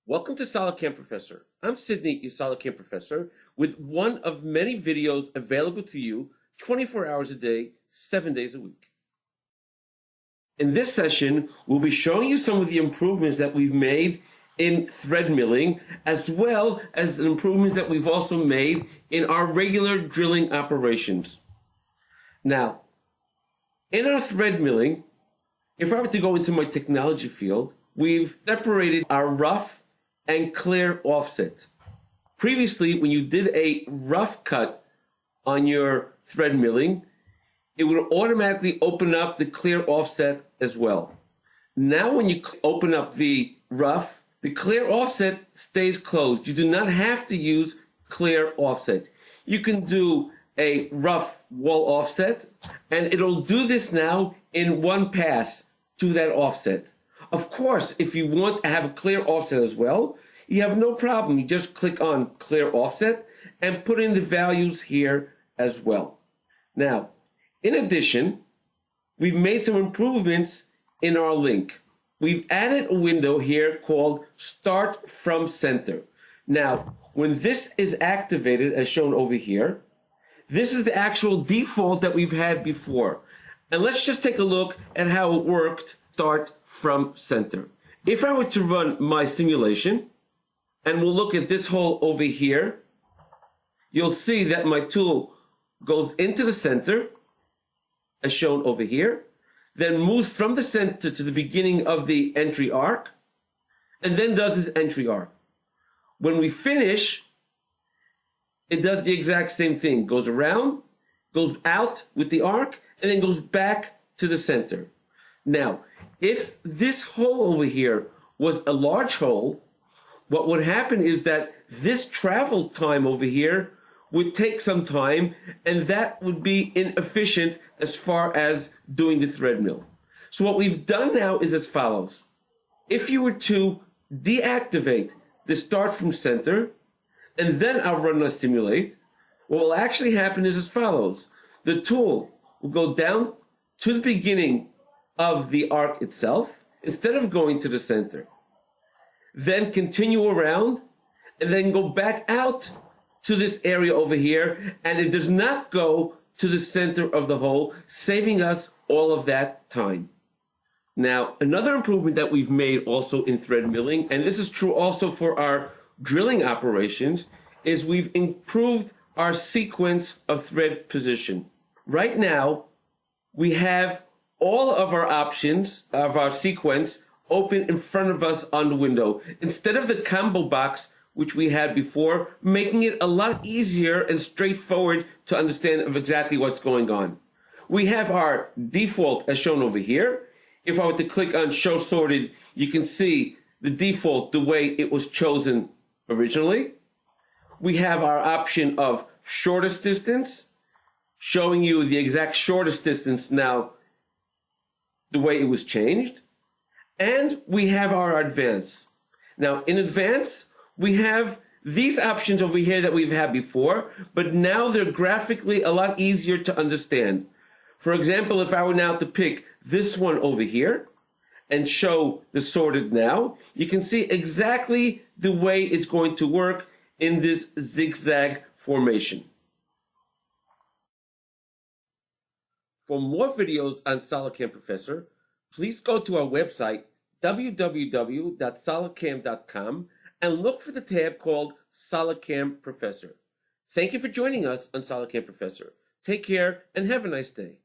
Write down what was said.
Welcome to SolidCAM Professor. I'm Sydney, your SolidCAM Professor, with one of many videos available to you 24 hours a day, 7 days a week. In this session, we'll be showing you some of the improvements that we've made in thread milling, as well as the improvements that we've also made in our regular drilling operations. Now, in our thread milling, if I were to go into my technology field, we've separated our rough and clear offset. Previously, when you did a rough cut on your thread milling, it would automatically open up the clear offset as well. Now when you open up the rough, the clear offset stays closed. You do not have to use clear offset. You can do a rough wall offset, and it'll do this now in one pass to that offset. Of course, if you want to have a clear offset as well, you have no problem. You just click on clear offset and put in the values here as well. Now, in addition, we've made some improvements in our link. We've added a window here called Start from Center. Now, when this is activated, as shown over here, this is the actual default that we've had before. And let's just take a look at how it worked, Start from Center. If I were to run my simulation, and we'll look at this hole over here, you'll see that my tool goes into the center, as shown over here, then moves from the center to the beginning of the entry arc, and then does this entry arc. When we finish, it does the exact same thing. Goes around, goes out with the arc, and then goes back to the center. Now, if this hole over here was a large hole, what would happen is that this travel time over here would take some time, and that would be inefficient as far as doing the thread mill. So what we've done now is as follows. If you were to deactivate the Start from Center, and then I'll run a simulate, what will actually happen is as follows. The tool will go down to the beginning of the arc itself, instead of going to the center. Then continue around, and then go back out to this area over here, and it does not go to the center of the hole, saving us all of that time. Now, another improvement that we've made also in thread milling, and this is true also for our drilling operations, is we've improved our sequence of thread position. Right now, we have all of our options of our sequence open in front of us on the window, instead of the combo box which we had before, making it a lot easier and straightforward to understand of exactly what's going on. We have our default as shown over here. If I were to click on Show Sorted, you can see the default the way it was chosen originally. We have our option of shortest distance, showing you the exact shortest distance now the way it was changed. And we have our advance. Now in advance, we have these options over here that we've had before, but now they're graphically a lot easier to understand. For example, if I were now to pick this one over here and show the sorted now, you can see exactly the way it's going to work in this zigzag formation. For more videos on SolidCAM Professor, please go to our website, www.solidcam.com, and look for the tab called SolidCAM Professor. Thank you for joining us on SolidCAM Professor. Take care and have a nice day.